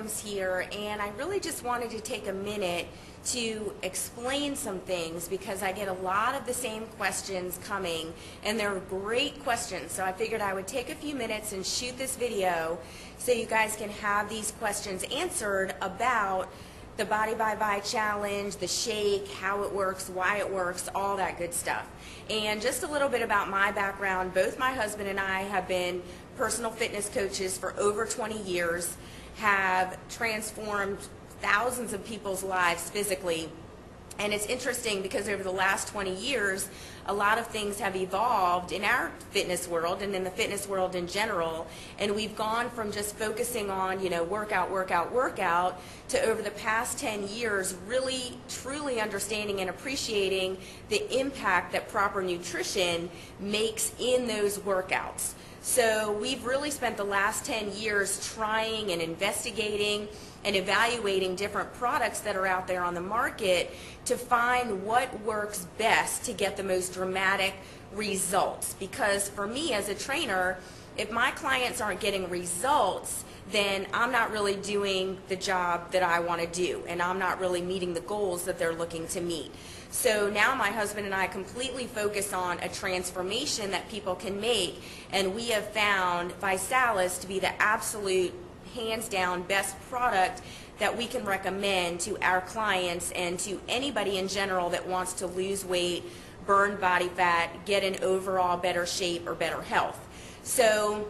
items here, and I really just wanted to take a minute to explain some things because I get a lot of the same questions coming, and they're great questions. So I figured I would take a few minutes and shoot this video so you guys can have these questions answered about the Body by Vi challenge, the shake, how it works, why it works, all that good stuff. And just a little bit about my background. Both my husband and I have been personal fitness coaches for over 20 years, have transformed thousands of people's lives physically. And it's interesting because over the last 20 years, a lot of things have evolved in our fitness world and in the fitness world in general. And we've gone from just focusing on, workout, workout, workout, to over the past 10 years, really, truly understanding and appreciating the impact that proper nutrition makes in those workouts. So we've really spent the last 10 years trying and investigating and evaluating different products that are out there on the market to find what works best to get the most dramatic results. Because for me as a trainer, if my clients aren't getting results, then I'm not really doing the job that I want to do, and I'm not really meeting the goals that they're looking to meet. So now my husband and I completely focus on a transformation that people can make, and we have found Alyse to be the absolute hands down best product that we can recommend to our clients and to anybody in general that wants to lose weight, burn body fat, get in overall better shape or better health. So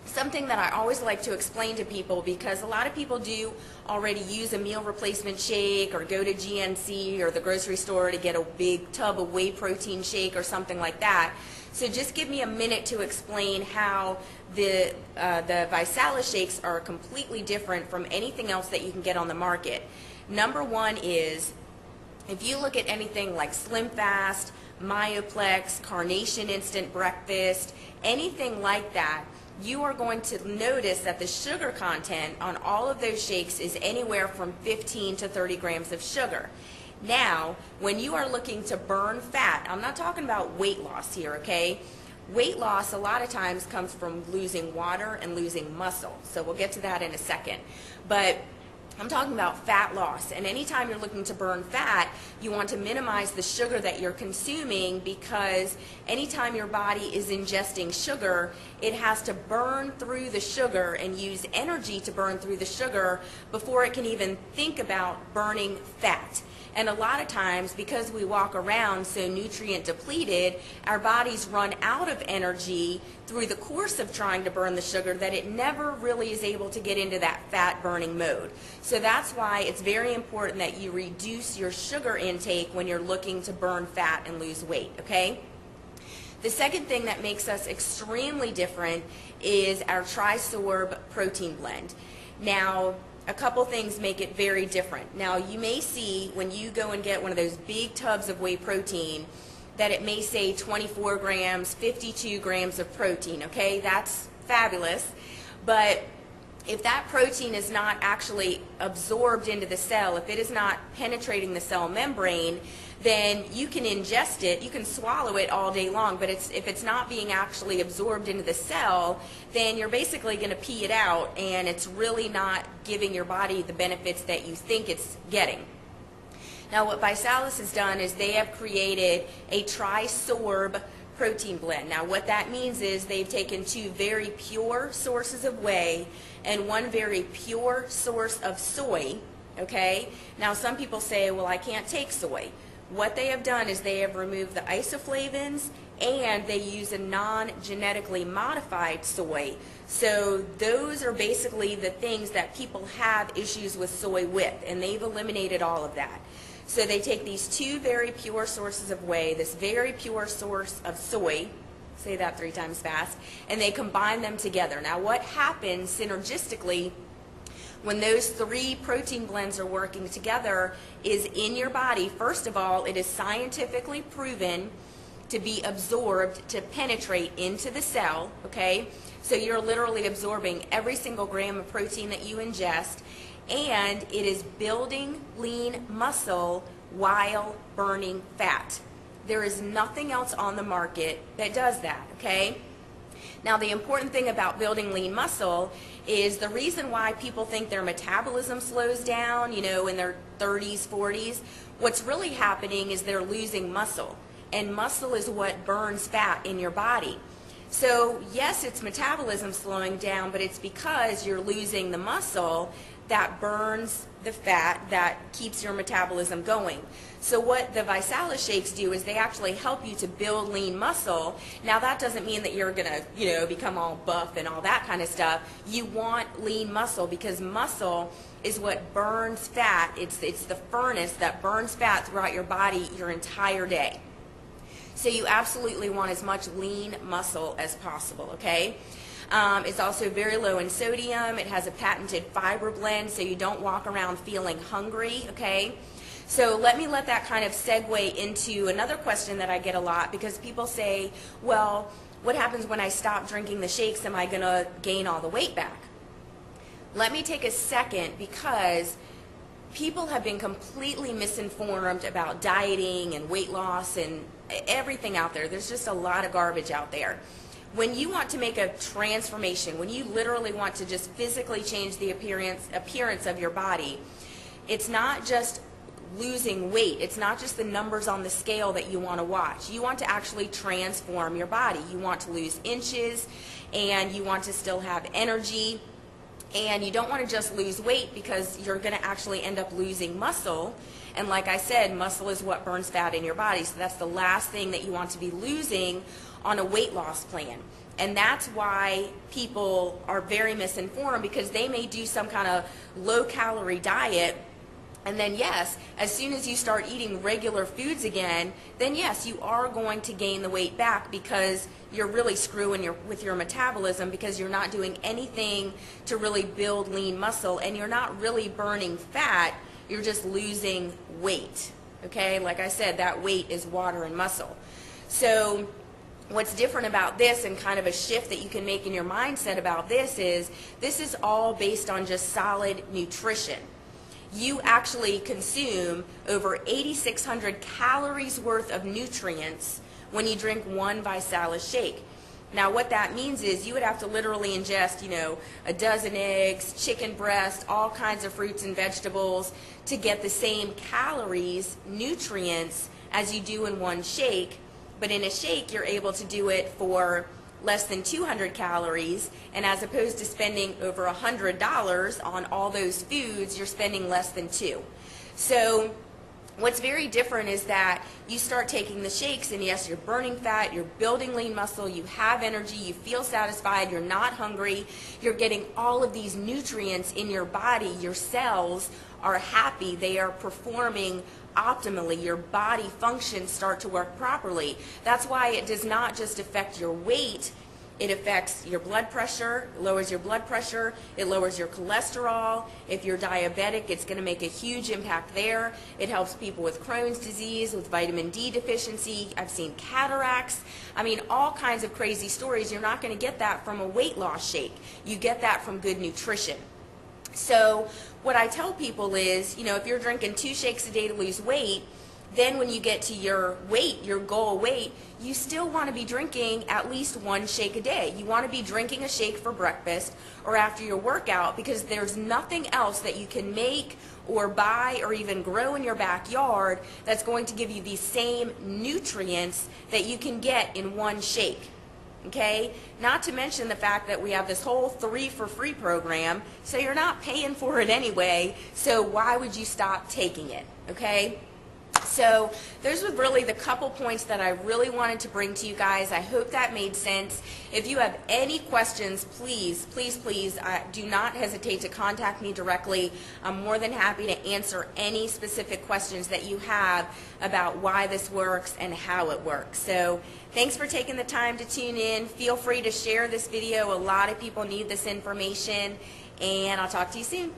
something that I always like to explain to people, because a lot of people do already use a meal replacement shake or go to GNC or the grocery store to get a big tub of whey protein shake or something like that. So just give me a minute to explain how the Alyse shakes are completely different from anything else that you can get on the market. Number one is, if you look at anything like Slim Fast, Myoplex, Carnation Instant Breakfast, anything like that, you are going to notice that the sugar content on all of those shakes is anywhere from 15 to 30 grams of sugar. Now, when you are looking to burn fat, I'm not talking about weight loss here, okay? Weight loss a lot of times comes from losing water and losing muscle. So we'll get to that in a second. But I'm talking about fat loss, and anytime you're looking to burn fat, you want to minimize the sugar that you're consuming, because anytime your body is ingesting sugar, it has to burn through the sugar and use energy to burn through the sugar before it can even think about burning fat. And a lot of times, because we walk around so nutrient depleted, our bodies run out of energy through the course of trying to burn the sugar, that it never really is able to get into that fat burning mode. So that's why it's very important that you reduce your sugar intake when you're looking to burn fat and lose weight, okay? The second thing that makes us extremely different is our Tri-Sorb protein blend. Now, a couple things make it very different. Now, you may see when you go and get one of those big tubs of whey protein that it may say 24 grams, 52 grams of protein, okay? That's fabulous. But if that protein is not actually absorbed into the cell, if it is not penetrating the cell membrane, then you can ingest it, you can swallow it all day long, but if it's not being actually absorbed into the cell, then you're basically going to pee it out, and it's really not giving your body the benefits that you think it's getting. Now, what Alyse has done is they have created a Tri-Sorb protein blend. Now, what that means is they've taken two very pure sources of whey and one very pure source of soy, okay? Now, some people say, well, I can't take soy. What they have done is they have removed the isoflavins, and they use a non-genetically modified soy. So those are basically the things that people have issues with soy with, and they've eliminated all of that. So they take these two very pure sources of whey, this very pure source of soy, say that 3 times fast, and they combine them together. Now, what happens synergistically when those 3 protein blends are working together is in your body, first of all, it is scientifically proven to be absorbed, to penetrate into the cell, okay? So you're literally absorbing every single gram of protein that you ingest, and it is building lean muscle while burning fat. There is nothing else on the market that does that, okay? Now, the important thing about building lean muscle is the reason why people think their metabolism slows down, in their 30s, 40s, what's really happening is they're losing muscle. And muscle is what burns fat in your body. So, yes, it's metabolism slowing down, but it's because you're losing the muscle that burns the fat that keeps your metabolism going. So what the Visalis shakes do is they actually help you to build lean muscle. Now that doesn't mean that you're gonna, become all buff and all that kind of stuff. You want lean muscle because muscle is what burns fat. It's the furnace that burns fat throughout your body your entire day. So you absolutely want as much lean muscle as possible, okay? It's also very low in sodium. It has a patented fiber blend, so you don't walk around feeling hungry, okay? So let that kind of segue into another question that I get a lot, because people say, well, what happens when I stop drinking the shakes? Am I going to gain all the weight back? Let me take a second, because people have been completely misinformed about dieting and weight loss and everything out there. There's just a lot of garbage out there. When you want to make a transformation, when you literally want to just physically change the appearance of your body, it's not just losing weight. It's not just the numbers on the scale that you want to watch. You want to actually transform your body. You want to lose inches, and you want to still have energy, and you don't want to just lose weight because you're going to actually end up losing muscle. And like I said, muscle is what burns fat in your body, so that's the last thing that you want to be losing on a weight loss plan. And that's why people are very misinformed, because they may do some kind of low-calorie diet, and then yes, as soon as you start eating regular foods again, then yes, you are going to gain the weight back, because you're really screwing with your metabolism, because you're not doing anything to really build lean muscle, and you're not really burning fat, you're just losing weight. Okay, like I said, that weight is water and muscle. So what's different about this, and kind of a shift that you can make in your mindset about this is all based on just solid nutrition. You actually consume over 8,600 calories worth of nutrients when you drink one Visalis shake. Now what that means is you would have to literally ingest, a dozen eggs, chicken breast, all kinds of fruits and vegetables to get the same calories, nutrients, as you do in one shake. But in a shake, you're able to do it for less than 200 calories, and as opposed to spending over $100 on all those foods, you're spending less than $2. So what's very different is that you start taking the shakes, and yes, you're burning fat, you're building lean muscle, you have energy, you feel satisfied, you're not hungry, you're getting all of these nutrients in your body, your cells are happy, they are performing optimally, your body functions start to work properly. That's why it does not just affect your weight, it affects your blood pressure, lowers your blood pressure, it lowers your cholesterol. If you're diabetic, it's going to make a huge impact there. It helps people with Crohn's disease, with vitamin D deficiency. I've seen cataracts. I mean, all kinds of crazy stories. You're not going to get that from a weight loss shake. You get that from good nutrition. So what I tell people is, if you're drinking 2 shakes a day to lose weight, then when you get to your weight, your goal weight, you still want to be drinking at least 1 shake a day. You want to be drinking a shake for breakfast or after your workout, because there's nothing else that you can make or buy or even grow in your backyard that's going to give you the same nutrients that you can get in 1 shake. Okay, not to mention the fact that we have this whole 3 for free program, so you're not paying for it anyway, so why would you stop taking it? Okay, so those were really the couple points that I really wanted to bring to you guys. I hope that made sense. If you have any questions, please do not hesitate to contact me directly. I'm more than happy to answer any specific questions that you have about why this works and how it works. So thanks for taking the time to tune in. Feel free to share this video. A lot of people need this information, and I'll talk to you soon.